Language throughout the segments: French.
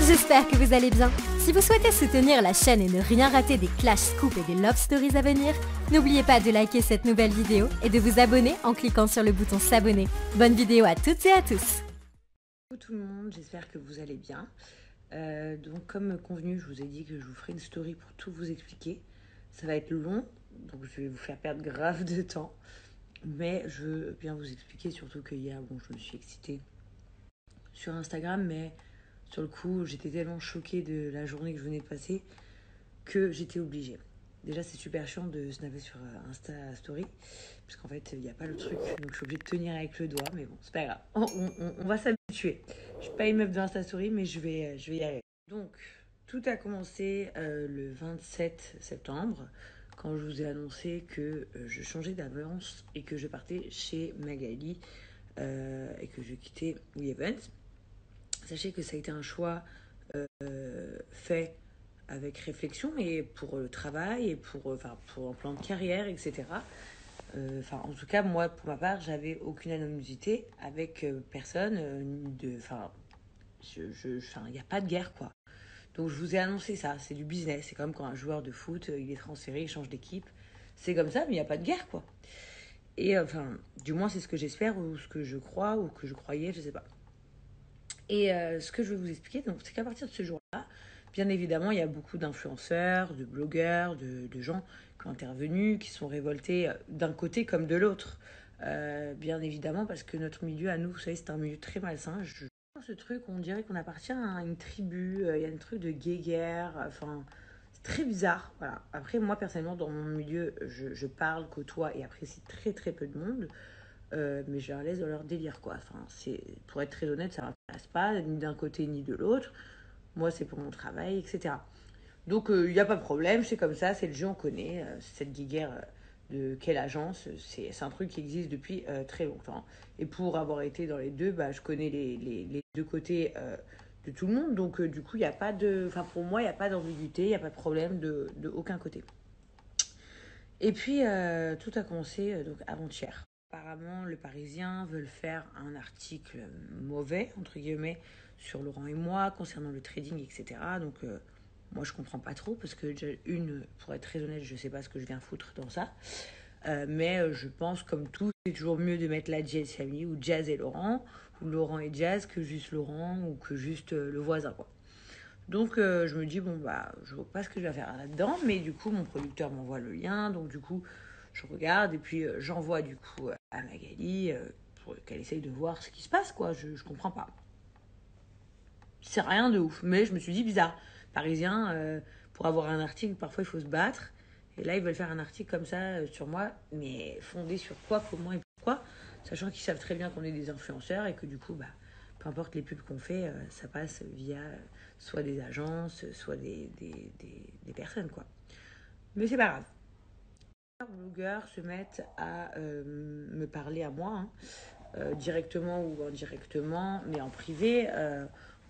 J'espère que vous allez bien. Si vous souhaitez soutenir la chaîne et ne rien rater des Clash Scoop et des Love Stories à venir, n'oubliez pas de liker cette nouvelle vidéo et de vous abonner en cliquant sur le bouton s'abonner. Bonne vidéo à toutes et à tous. Bonjour tout le monde, j'espère que vous allez bien. Donc comme convenu, je vous ai dit que je vous ferai une story pour tout vous expliquer. Ça va être long, donc je vais vous faire perdre grave de temps. Mais je veux bien vous expliquer, surtout que hier, je me suis excitée sur Instagram, mais sur le coup, j'étais tellement choquée de la journée que je venais de passer que j'étais obligée. Déjà, c'est super chiant de snapper sur Insta Story, parce qu'en fait, il n'y a pas le truc, donc je suis obligée de tenir avec le doigt, mais bon, c'est pas grave, on va s'habituer. Je suis pas une meuf de Insta Story, mais je vais y arriver. Donc, tout a commencé le 27 septembre, quand je vous ai annoncé que je changeais d'agence et que je partais chez Magali et que je quittais WeEvents. Sachez que ça a été un choix fait avec réflexion et pour le travail et pour un plan de carrière, etc. En tout cas, moi, pour ma part, j'avais aucune animosité avec personne. Il n'y a pas de guerre, quoi. Donc, je vous ai annoncé ça. C'est du business. C'est comme quand un joueur de foot, il est transféré, il change d'équipe. C'est comme ça, mais il n'y a pas de guerre, quoi. Et du moins, c'est ce que j'espère ou ce que je crois ou que je croyais, je sais pas. Et ce que je vais vous expliquer, c'est qu'à partir de ce jour-là, bien évidemment, il y a beaucoup d'influenceurs, de blogueurs, de gens qui ont intervenu, qui sont révoltés d'un côté comme de l'autre. Bien évidemment, parce que notre milieu, à nous, vous savez, c'est un milieu très malsain. Ce truc, on dirait qu'on appartient à une tribu, il y a un truc de guéguerre, c'est très bizarre. Voilà. Après, moi, personnellement, dans mon milieu, je parle, côtoie et apprécie très très peu de monde. Mais je leur laisse dans leur délire, quoi. Pour être très honnête, ça ne m'intéresse pas, ni d'un côté ni de l'autre. Moi, c'est pour mon travail, etc. Donc, il n'y a pas de problème, c'est comme ça, c'est le jeu, on connaît. Cette guéguerre de quelle agence, c'est un truc qui existe depuis très longtemps. Et pour avoir été dans les deux, je connais les deux côtés de tout le monde. Donc, du coup, il n'y a pas de... pour moi, il n'y a pas d'ambiguïté, il n'y a pas de problème de aucun côté. Et puis, tout a commencé donc avant-hier. Apparemment, le Parisien veut faire un article mauvais, entre guillemets, sur Laurent et moi, concernant le trading, etc. Donc, moi, je comprends pas trop, parce que, pour être très honnête, je sais pas ce que je viens foutre dans ça. Mais je pense, comme tout, c'est toujours mieux de mettre la Jazz Family, ou Jazz et Laurent, ou Laurent et Jazz, que juste Laurent, ou que juste le voisin, quoi. Donc, je me dis, je vois pas ce que je vais faire là-dedans, mais du coup, mon producteur m'envoie le lien, donc du coup, je regarde, et puis j'envoie du coup à Magali pour qu'elle essaye de voir ce qui se passe, quoi. Je comprends pas. C'est rien de ouf, mais je me suis dit, bizarre. Parisien, pour avoir un article, parfois il faut se battre, et là, ils veulent faire un article comme ça sur moi, mais fondé sur quoi, comment et pourquoi, sachant qu'ils savent très bien qu'on est des influenceurs, et que du coup, peu importe les pubs qu'on fait, ça passe via soit des agences, soit des personnes, quoi. Mais c'est pas grave. Les blogueurs se mettent à me parler à moi, directement ou indirectement, mais en privé,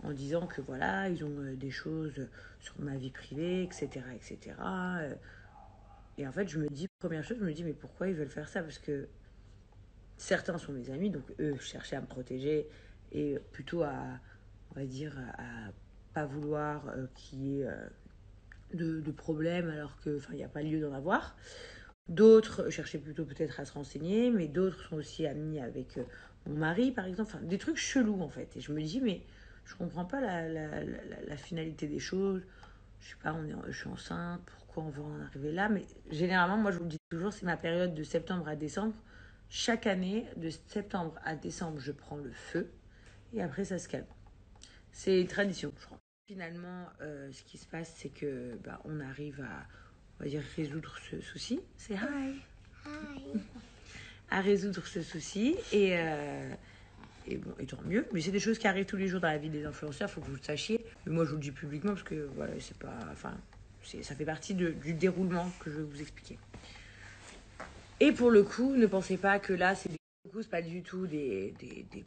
en disant que voilà, ils ont des choses sur ma vie privée, etc., etc. Et en fait, je me dis, première chose, je me dis, mais pourquoi ils veulent faire ça? Parce que certains sont mes amis, donc eux cherchaient à me protéger et plutôt on va dire, à pas vouloir qu'il y ait de problèmes alors qu'il n'y a pas lieu d'en avoir. D'autres cherchaient plutôt peut-être à se renseigner, mais d'autres sont aussi amis avec mon mari, par exemple. Des trucs chelous, en fait. Et je me dis, mais je comprends pas la finalité des choses. Je sais pas, je suis enceinte, pourquoi on veut en arriver là? Mais généralement, moi, je vous le dis toujours, c'est ma période de septembre à décembre. Chaque année, de septembre à décembre, je prends le feu. Et après, ça se calme. C'est une tradition, je crois. Finalement, ce qui se passe, c'est que on arrive à, on va dire, résoudre ce souci. C'est hi. Hi. À résoudre ce souci et tant mieux. Mais c'est des choses qui arrivent tous les jours dans la vie des influenceurs, il faut que vous le sachiez. Mais moi, je vous le dis publiquement parce que voilà, c'est pas, ça fait partie du déroulement que je vais vous expliquer. Et pour le coup, ne pensez pas que là, c'est pas du tout des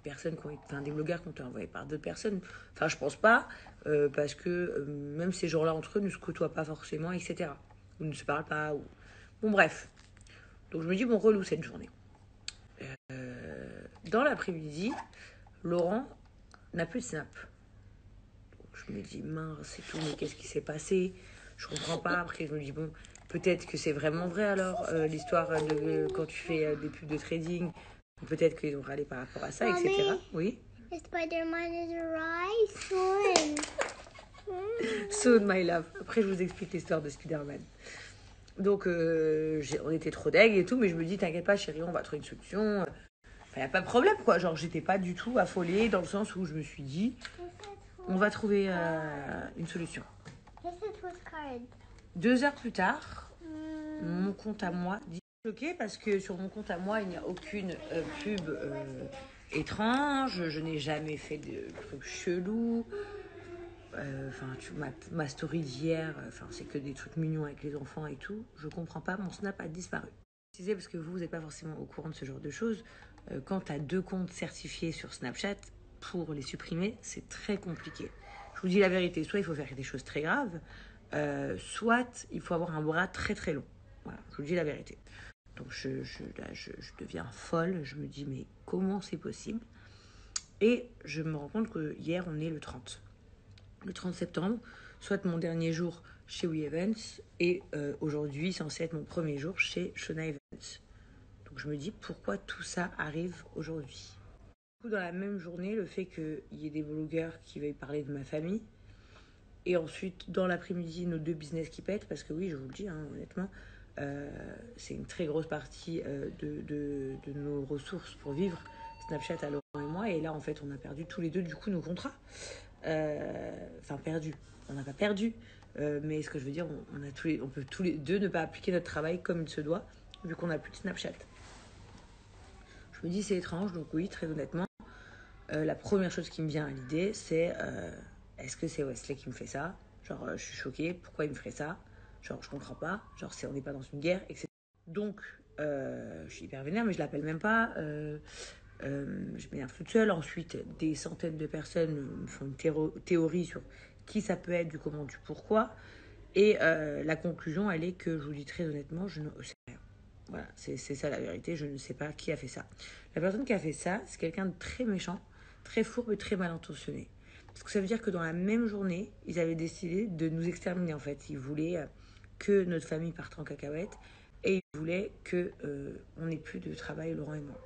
personnes qui ont des blogueurs qui ont été envoyés par d'autres personnes. Je pense pas, parce que même ces gens-là entre eux ne se côtoient pas forcément, etc. Ou ne se parlent pas. Bon, bref. Donc je me dis, relou cette journée. Dans l'après-midi, Laurent n'a plus de snap. Donc, je me dis, mince, c'est tout, mais qu'est-ce qui s'est passé? Je comprends pas. Après, je me dis, bon, peut-être que c'est vraiment vrai alors, l'histoire de quand tu fais des pubs de trading. Peut-être qu'ils ont râlé par rapport à ça, Mommy, etc. Oui. Spider-Man is right soon. Soon, my love. Après, je vous explique l'histoire de Spider-Man. Donc, on était trop deg et tout, mais je me dis, t'inquiète pas, chérie, on va trouver une solution. Enfin, y a pas de problème, quoi. Genre, j'étais pas du tout affolée dans le sens où je me suis dit, on va trouver une solution. 2 heures plus tard, mon compte à moi dit bloqué parce que sur mon compte à moi, il n'y a aucune pub étrange. Je n'ai jamais fait de trucs chelous. Enfin, ma story d'hier, c'est que des trucs mignons avec les enfants et tout. Je comprends pas, mon Snap a disparu. Je disais parce que vous n'êtes pas forcément au courant de ce genre de choses. Quand tu as 2 comptes certifiés sur Snapchat, pour les supprimer, c'est très compliqué. Je vous dis la vérité, soit il faut faire des choses très graves, soit il faut avoir un bras très très long. Voilà, je vous dis la vérité. Donc là, je deviens folle, je me dis mais comment c'est possible? Et je me rends compte que hier on est le 30 septembre, soit mon dernier jour chez WeEvents et aujourd'hui censé être mon premier jour chez Shona Events. Donc je me dis pourquoi tout ça arrive aujourd'hui. Dans la même journée, le fait qu'il y ait des blogueurs qui veuillent parler de ma famille et ensuite dans l'après-midi nos 2 business qui pètent, parce que oui je vous le dis honnêtement, c'est une très grosse partie de nos ressources pour vivre, Snapchat à Laurent et moi, et là en fait on a perdu tous les deux du coup nos contrats. Perdu, on n'a pas perdu, mais ce que je veux dire, on peut tous les deux ne pas appliquer notre travail comme il se doit vu qu'on n'a plus de Snapchat. Je me dis c'est étrange, donc oui, très honnêtement, la première chose qui me vient à l'idée c'est est-ce que c'est Wesley qui me fait ça? Genre je suis choquée, pourquoi il me ferait ça? Genre je comprends pas, genre on n'est pas dans une guerre, etc. Donc je suis hyper vénère, mais je l'appelle même pas. Je m'énerve toute seule. Ensuite, des centaines de personnes me font une théorie sur qui ça peut être, du comment, du pourquoi. Et la conclusion, elle est que, je vous dis très honnêtement, je ne sais rien. Voilà, c'est ça la vérité, je ne sais pas qui a fait ça. La personne qui a fait ça, c'est quelqu'un de très méchant, très fourbe et très mal intentionné. Parce que ça veut dire que dans la même journée, ils avaient décidé de nous exterminer en fait. Ils voulaient que notre famille parte en cacahuète et ils voulaient que on n'ait plus de travail, Laurent et moi.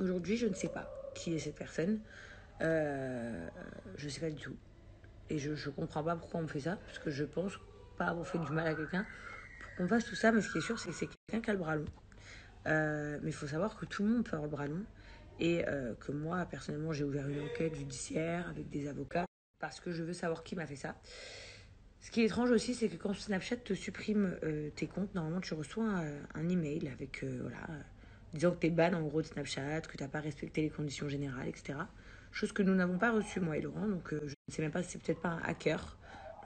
Aujourd'hui, je ne sais pas qui est cette personne. Je ne sais pas du tout. Et je ne comprends pas pourquoi on me fait ça, parce que je pense pas avoir fait du mal à quelqu'un pour qu'on fasse tout ça. Mais ce qui est sûr, c'est que c'est quelqu'un qui a le bras long. Mais il faut savoir que tout le monde peut avoir le bras long. Et que moi, personnellement, j'ai ouvert une enquête judiciaire avec des avocats parce que je veux savoir qui m'a fait ça. Ce qui est étrange aussi, c'est que quand Snapchat te supprime tes comptes, normalement, tu reçois un email avec disant que t'es ban en gros de Snapchat, que t'as pas respecté les conditions générales, etc. Chose que nous n'avons pas reçue, moi et Laurent. Donc je ne sais même pas si c'est peut-être pas un hacker,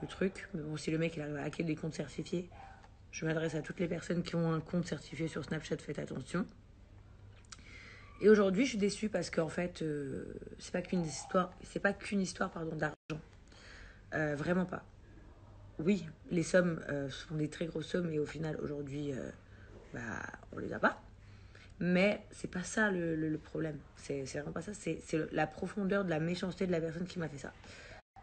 le truc. Mais bon, si le mec il arrive à hacker des comptes certifiés, je m'adresse à toutes les personnes qui ont un compte certifié sur Snapchat, faites attention. Et aujourd'hui, je suis déçue parce qu'en fait, c'est pas qu'une histoire d'argent. Vraiment pas. Oui, les sommes sont des très grosses sommes et au final, aujourd'hui, on les a pas. Mais c'est pas ça le problème. C'est vraiment pas ça. C'est la profondeur de la méchanceté de la personne qui m'a fait ça.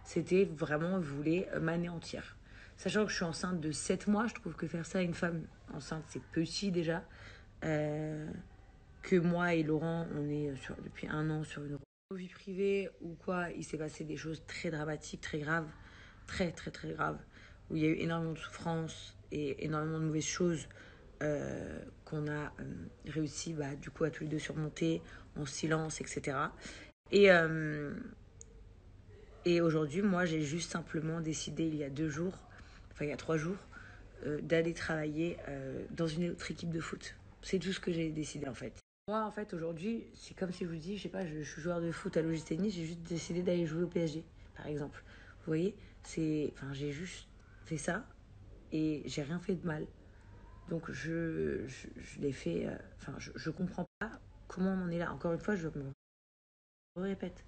C'était vraiment, voulait m'anéantir. Sachant que je suis enceinte de 7 mois, je trouve que faire ça à une femme enceinte, c'est petit déjà. Que moi et Laurent, on est depuis 1 an sur une vie privée ou quoi, il s'est passé des choses très dramatiques, très graves, très très très graves, où il y a eu énormément de souffrance et énormément de mauvaises choses qu'on a réussi du coup à tous les deux surmonter en silence, etc. Et aujourd'hui, moi, j'ai juste simplement décidé il y a 3 jours, d'aller travailler dans une autre équipe de foot. C'est tout ce que j'ai décidé en fait. Moi, en fait, aujourd'hui, c'est comme si je vous dis, je sais pas, je suis joueur de foot à l'OGC Nice, j'ai juste décidé d'aller jouer au PSG, par exemple. Vous voyez, j'ai juste fait ça et j'ai rien fait de mal. Donc je l'ai fait. Je comprends pas comment on en est là. Encore une fois, je me répète,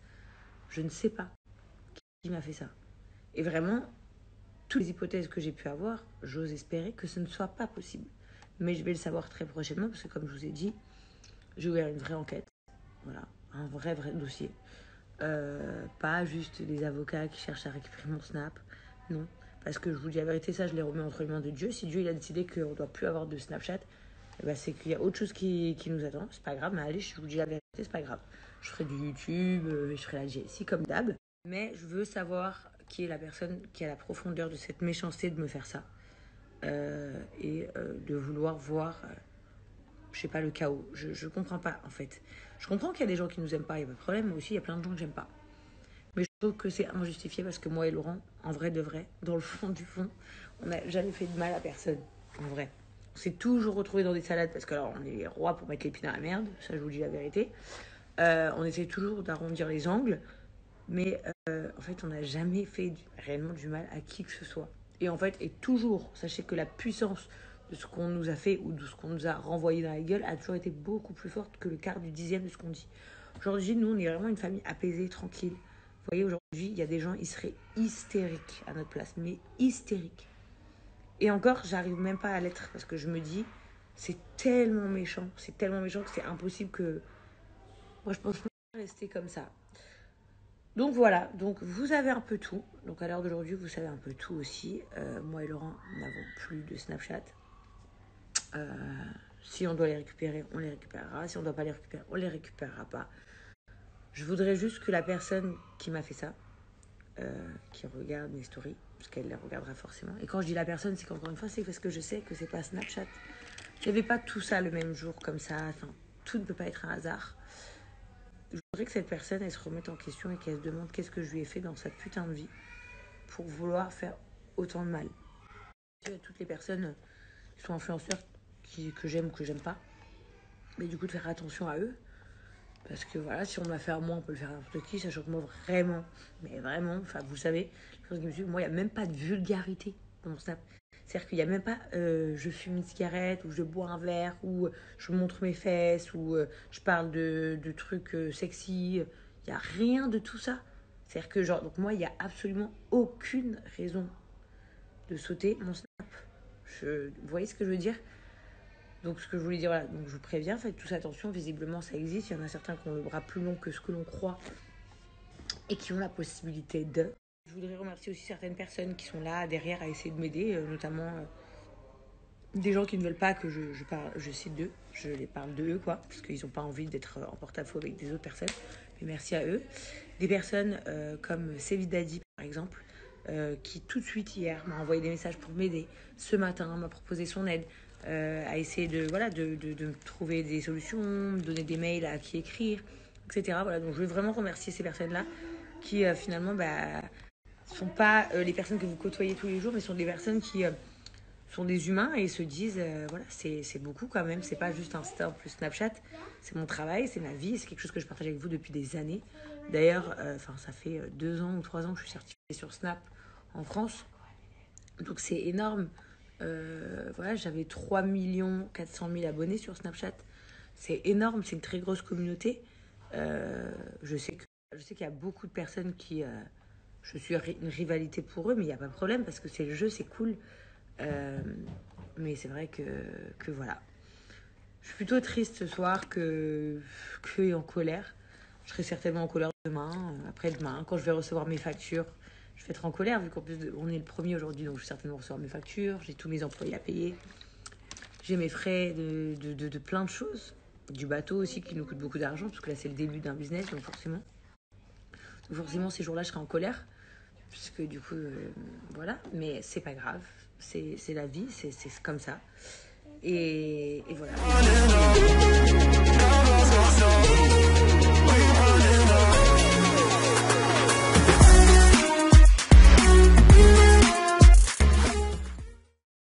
je ne sais pas qui m'a fait ça. Et vraiment, toutes les hypothèses que j'ai pu avoir, j'ose espérer que ce ne soit pas possible. Mais je vais le savoir très prochainement parce que, comme je vous ai dit, j'ai ouvert une vraie enquête. Voilà, un vrai dossier. Pas juste des avocats qui cherchent à récupérer mon Snap. Non. Parce que je vous dis la vérité, ça je l'ai remis entre les mains de Dieu. Si Dieu il a décidé qu'on ne doit plus avoir de Snapchat, eh ben, c'est qu'il y a autre chose qui nous attend. C'est pas grave, mais allez, je vous dis la vérité, c'est pas grave. Je ferai du YouTube, je ferai la GSI comme d'hab. Mais je veux savoir qui est la personne qui a la profondeur de cette méchanceté de me faire ça. De vouloir voir, je sais pas, le chaos. Je comprends pas, en fait. Je comprends qu'il y a des gens qui nous aiment pas, il n'y a pas de problème. Moi aussi, il y a plein de gens que j'aime pas. Mais je trouve que c'est injustifié parce que moi et Laurent, en vrai de vrai, dans le fond du fond, on n'a jamais fait de mal à personne, en vrai. On s'est toujours retrouvés dans des salades parce que alors on est les rois pour mettre les pieds dans la merde, ça je vous dis la vérité. On essaie toujours d'arrondir les angles, mais en fait on n'a jamais fait réellement du mal à qui que ce soit. Et en fait, et toujours, sachez que la puissance de ce qu'on nous a fait ou de ce qu'on nous a renvoyé dans la gueule a toujours été beaucoup plus forte que le quart du dixième de ce qu'on dit. Aujourd'hui, nous on est vraiment une famille apaisée, tranquille. Vous voyez, aujourd'hui, il y a des gens, ils seraient hystériques à notre place, mais hystériques. Et encore, j'arrive même pas à l'être parce que je me dis, c'est tellement méchant que c'est impossible que... Moi, je pense pas rester comme ça. Donc voilà, donc vous avez un peu tout. Donc à l'heure d'aujourd'hui, vous savez un peu tout aussi. Moi et Laurent n'avons plus de Snapchat. Si on doit les récupérer, on les récupérera. Si on ne doit pas les récupérer, on les récupérera pas. Je voudrais juste que la personne qui m'a fait ça, qui regarde mes stories, parce qu'elle les regardera forcément. Et quand je dis la personne, c'est qu'encore une fois, c'est parce que je sais que c'est pas Snapchat. Il n'y avait pas tout ça le même jour comme ça. Enfin, tout ne peut pas être un hasard. Je voudrais que cette personne, elle se remette en question et qu'elle se demande qu'est-ce que je lui ai fait dans sa putain de vie pour vouloir faire autant de mal. Il y a toutes les personnes qui sont influenceurs que j'aime ou que j'aime pas. Mais du coup, de faire attention à eux. Parce que voilà, si on me l'a fait à moi, on peut le faire à n'importe qui, sachant que moi, vraiment, mais vraiment, enfin, vous savez, moi, il n'y a même pas de vulgarité dans mon Snap. C'est-à-dire qu'il n'y a même pas je fume une cigarette, ou je bois un verre, ou je montre mes fesses, ou je parle de trucs sexy. Il n'y a rien de tout ça. C'est-à-dire que, genre, donc moi, il n'y a absolument aucune raison de sauter mon Snap. Vous voyez ce que je veux dire ? Donc ce que je voulais dire, voilà, donc je vous préviens, faites tous attention, visiblement ça existe, il y en a certains qui ont le bras plus long que ce que l'on croit et qui ont la possibilité de. Je voudrais remercier aussi certaines personnes qui sont là derrière à essayer de m'aider, notamment des gens qui ne veulent pas que je cite d'eux, je les parle de eux quoi, parce qu'ils n'ont pas envie d'être en porte-à-faux avec des autres personnes, mais merci à eux. Des personnes comme Sevidadi par exemple, qui tout de suite hier m'a envoyé des messages pour m'aider, ce matin m'a proposé son aide. À essayer de trouver des solutions, me donner des mails à qui écrire, etc. Voilà, donc je veux vraiment remercier ces personnes-là qui finalement sont pas les personnes que vous côtoyez tous les jours, mais sont des personnes qui sont des humains et se disent voilà, c'est beaucoup quand même, c'est pas juste Insta plus Snapchat, c'est mon travail, c'est ma vie, c'est quelque chose que je partage avec vous depuis des années. D'ailleurs, ça fait 2 ans ou 3 ans que je suis certifiée sur Snap en France, donc c'est énorme. Voilà, j'avais 3 400 000 abonnés sur Snapchat. C'est énorme, c'est une très grosse communauté. Je sais qu'il y a beaucoup de personnes qui... je suis une rivalité pour eux, mais il n'y a pas de problème parce que c'est le jeu, c'est cool. Mais c'est vrai que voilà. Je suis plutôt triste ce soir que en colère. Je serai certainement en colère demain, après-demain, quand je vais recevoir mes factures. Je vais être en colère vu qu'en plus on est le 1er aujourd'hui, donc je vais certainement recevoir mes factures, j'ai tous mes employés à payer, j'ai mes frais de plein de choses, du bateau aussi qui nous coûte beaucoup d'argent parce que là c'est le début d'un business, donc forcément ces jours-là je serai en colère puisque du coup voilà, mais c'est pas grave, c'est la vie, c'est comme ça et voilà.